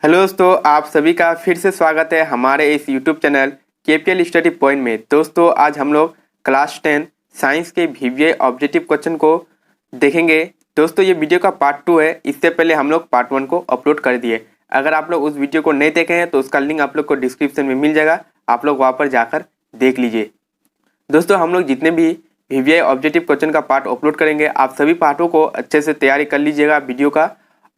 Hello दोस्तों, आप सभी का फिर से स्वागत है हमारे इस YouTube channel KPL study point में। दोस्तों, आज हम लोग क्लास 10 साइंस के वीवीआई ऑब्जेक्टिव क्वेश्चन को देखेंगे। दोस्तों, ये वीडियो का पार्ट 2 है। इससे पहले हम लोग पार्ट 1 को अपलोड कर दिए। अगर आप लोग उस वीडियो को नहीं देखे हैं तो उसका लिंक आप लोग को डिस्क्रिप्शन में मिल जाएगा, आप लोग वहाँ पर जाकर देख लीजिए। दोस्तों, हम लोग जितने भी वीवीआई ऑब्जेक्टिव क्वेश्चन का पार्ट अपलोड करेंगे, आप सभी पार्टों को अच्छे से तैयारी कर लीजिएगा वीडियो का,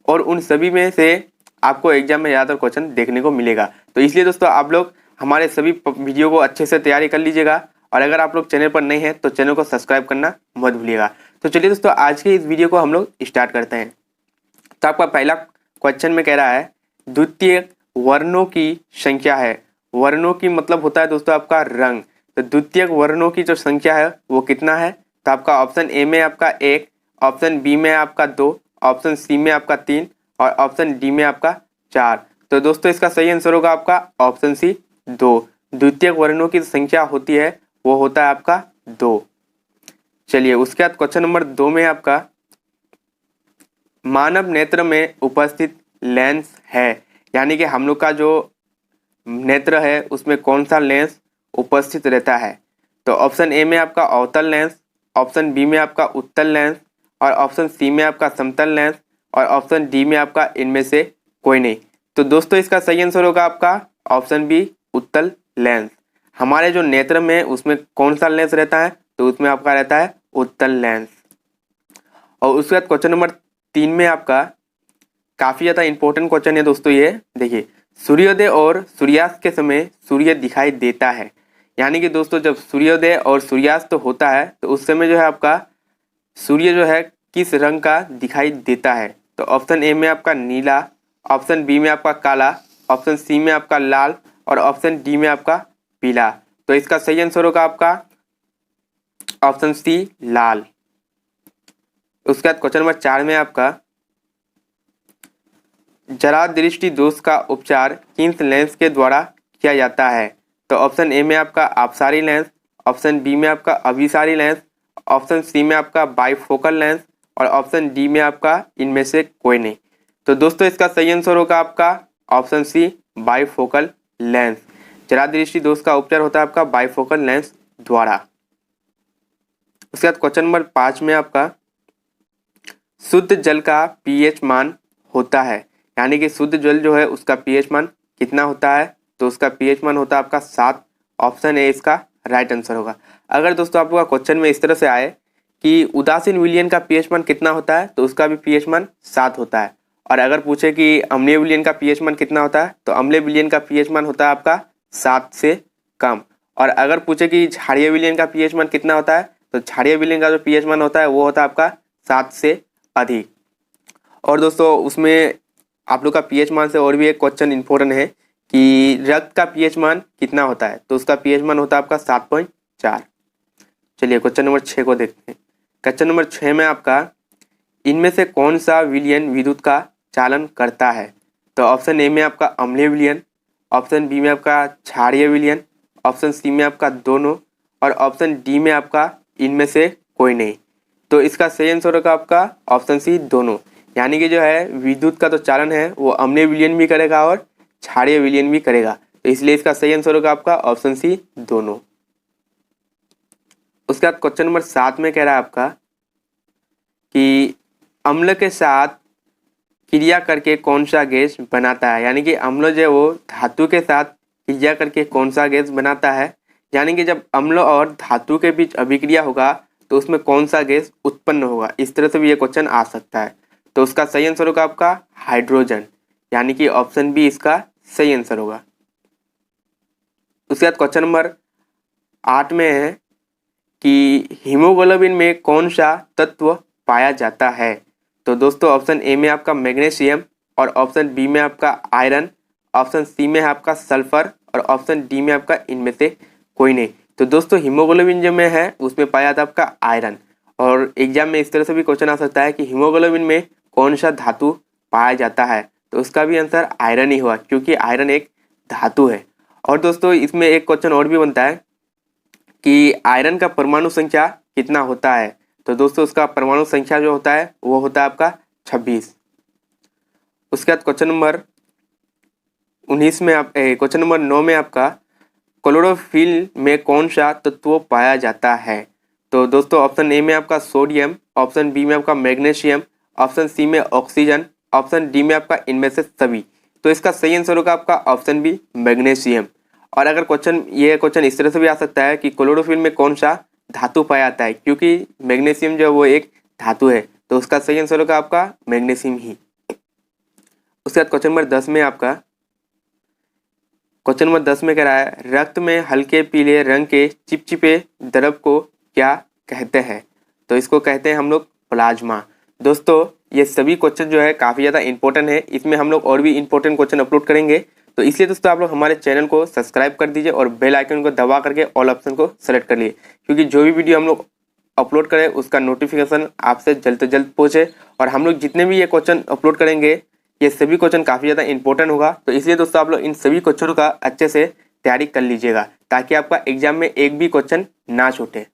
और उन सभी में से आपको एग्जाम में ज़्यादातर क्वेश्चन देखने को मिलेगा। तो इसलिए दोस्तों, आप लोग हमारे सभी वीडियो को अच्छे से तैयारी कर लीजिएगा, और अगर आप लोग चैनल पर नहीं हैं तो चैनल को सब्सक्राइब करना मत भूलिएगा। तो चलिए दोस्तों, आज के इस वीडियो को हम लोग स्टार्ट करते हैं। तो आपका पहला क्वेश्चन में कह रहा है द्वितीयक वर्णों की संख्या है। वर्णों की मतलब होता है दोस्तों आपका रंग। तो द्वितीयक वर्णों की जो संख्या है वो कितना है? तो आपका ऑप्शन ए में आपका 1, ऑप्शन बी में आपका 2, ऑप्शन सी में आपका 3 और ऑप्शन डी में आपका 4। तो दोस्तों, इसका सही आंसर होगा आपका ऑप्शन सी 2। द्वितीयक वर्णों की संख्या होती है वो होता है आपका 2। चलिए, उसके बाद क्वेश्चन नंबर 2 में आपका मानव नेत्र में उपस्थित लेंस है, यानी कि हम लोग का जो नेत्र है उसमें कौन सा लेंस उपस्थित रहता है? तो ऑप्शन ए में आपका अवतल लेंस, ऑप्शन बी में आपका उत्तल लेंस और ऑप्शन सी में आपका समतल लेंस और ऑप्शन डी में आपका इनमें से कोई नहीं। तो दोस्तों, इसका सही आंसर होगा आपका ऑप्शन बी उत्तल लेंस। हमारे जो नेत्र में उसमें कौन सा लेंस रहता है? तो उसमें आपका रहता है उत्तल लेंस। और उसके बाद क्वेश्चन नंबर 3 में आपका काफी ज्यादा इंपॉर्टेंट क्वेश्चन है दोस्तों। ये देखिए, सूर्योदय और सूर्यास्त के समय सूर्य दिखाई देता है, यानी कि दोस्तों जब सूर्योदय और सूर्यास्त होता है तो उस समय जो है आपका सूर्य जो है किस रंग का दिखाई देता है? तो ऑप्शन ए में आपका नीला, ऑप्शन बी में आपका काला, ऑप्शन सी में आपका लाल और ऑप्शन डी में आपका पीला। तो इसका सही आंसर होगा आपका ऑप्शन सी लाल। उसके बाद क्वेश्चन नंबर 4 में आपका जरा दृष्टि दोष का उपचार किस लेंस के द्वारा किया जाता है? तो ऑप्शन ए में आपका अपसारी लेंस, ऑप्शन बी में आपका अभिसारी लेंस, ऑप्शन सी में आपका बाइफोकल लेंस और ऑप्शन डी में आपका इनमें से कोई नहीं। तो दोस्तों, इसका सही आंसर होगा आपका ऑप्शन सी बाइफोकल लेंस। जरा दृष्टि दोष का उपचार होता है आपका बाइफोकल लेंस द्वारा। उसके बाद क्वेश्चन नंबर 5 में आपका शुद्ध जल का पीएच मान होता है, यानी कि शुद्ध जल जो है उसका पीएच मान कितना होता है? तो उसका पीएच मान होता है आपका 7। ऑप्शन ए इसका राइट आंसर होगा। अगर दोस्तों आप लोग का क्वेश्चन में इस तरह से आए कि उदासीन विलयन का पीएच मान कितना होता है, तो उसका भी पीएच मान 7 होता है। और अगर पूछे कि अम्लीय विलयन का पीएच मान कितना होता है, तो अम्लीय विलयन का पीएच मान होता है आपका 7 से कम। और अगर पूछे कि क्षारीय विलयन का पीएच मान कितना होता है, तो क्षारीय विलयन का जो पीएच मान होता है वो होता है आपका 7 से अधिक। और दोस्तों, उसमें आप लोग का पीएच मान से और भी एक क्वेश्चन इंपॉर्टेंट है कि रक्त का पीएच मान कितना होता है? तो उसका पीएच मान होता है आपका 7.4। चलिए, क्वेश्चन नंबर 6 को देखते हैं। क्वेश्चन नंबर 6 में आपका इनमें से कौन सा विलयन विद्युत का चालन करता है? तो ऑप्शन ए में आपका अम्लीय विलयन, ऑप्शन बी में आपका क्षारीय विलयन, ऑप्शन सी में आपका दोनों और ऑप्शन डी में आपका इनमें से कोई नहीं। तो इसका सही आंसर होगा आपका ऑप्शन सी दोनों, यानी कि जो है विद्युत का तो चालन है वो अम्लीय विलयन भी करेगा और क्षारीय विलयन भी करेगा। तो इसलिए इसका सही आंसर होगा आपका ऑप्शन सी दोनों। उसके बाद क्वेश्चन नंबर 7 में कह रहा है आपका कि अम्ल के साथ क्रिया करके कौन सा गैस बनाता है, यानी कि अम्ल जो है वो धातु के साथ क्रिया करके कौन सा गैस बनाता है, यानी कि जब अम्ल और धातु के बीच अभिक्रिया होगा तो उसमें कौन सा गैस उत्पन्न होगा। इस तरह से भी ये क्वेश्चन आ सकता है। तो उसका सही आंसर होगा आपका हाइड्रोजन, यानी कि ऑप्शन बी इसका सही आंसर होगा। उसके बाद क्वेश्चन नंबर 8 में है कि हीमोग्लोबिन में कौन सा तत्व पाया जाता है? तो दोस्तों, ऑप्शन ए में आपका मैग्नीशियम और ऑप्शन बी में आपका आयरन, ऑप्शन सी में है आपका सल्फर और ऑप्शन डी में आपका इनमें से कोई नहीं। तो दोस्तों, हीमोग्लोबिन जो में है उसमें पाया जाता है आपका आयरन। और एग्जाम में इस तरह से भी क्वेश्चन आ सकता है कि हीमोग्लोबिन में कौन सा धातु पाया जाता है? तो उसका भी आंसर आयरन ही हुआ, क्योंकि आयरन एक धातु है। और दोस्तों, इसमें एक क्वेश्चन और भी बनता है कि आयरन का परमाणु संख्या कितना होता है? तो दोस्तों, उसका परमाणु संख्या जो होता है वो होता है आपका 26। उसके बाद क्वेश्चन नंबर 19 में आप क्वेश्चन नंबर 9 में आपका क्लोरोफिल में कौन सा तत्व पाया जाता है? तो दोस्तों ऑप्शन ए में आपका सोडियम, ऑप्शन बी में आपका मैग्नीशियम, ऑप्शन सी में ऑक्सीजन, ऑप्शन डी में आपका इनमें से सभी। तो इसका सही आंसर होगा आपका ऑप्शन बी मैग्नीशियम। और अगर ये क्वेश्चन इस तरह से भी आ सकता है कि क्लोरोफिल में कौन सा धातु पाया जाता है, क्योंकि मैग्नीशियम जो है वो एक धातु है, तो उसका सही आंसर होगा आपका मैग्नीशियम ही। उसके बाद क्वेश्चन नंबर 10 में आपका क्वेश्चन नंबर 10 में कह रहा है रक्त में हल्के पीले रंग के चिपचिपे द्रव को क्या कहते हैं? तो इसको कहते हैं हम लोग प्लाज्मा। दोस्तों ये सभी क्वेश्चन जो है काफ़ी ज़्यादा इंपॉर्टेंट है, इसमें हम लोग और भी इंपॉर्टेंट क्वेश्चन अपलोड करेंगे। तो इसलिए दोस्तों आप लोग हमारे चैनल को सब्सक्राइब कर दीजिए और बेल आइकन को दबा करके ऑल ऑप्शन को सेलेक्ट कर लिए, क्योंकि जो भी वीडियो हम लोग अपलोड करें उसका नोटिफिकेशन आपसे जल्द से जल्द पहुँचे। और हम लोग जितने भी ये क्वेश्चन अपलोड करेंगे ये सभी क्वेश्चन काफ़ी ज़्यादा इंपॉर्टेंट होगा। तो इसलिए दोस्तों आप लोग इन सभी क्वेश्चनों का अच्छे से तैयारी कर लीजिएगा, ताकि आपका एग्जाम में एक भी क्वेश्चन ना छूटे।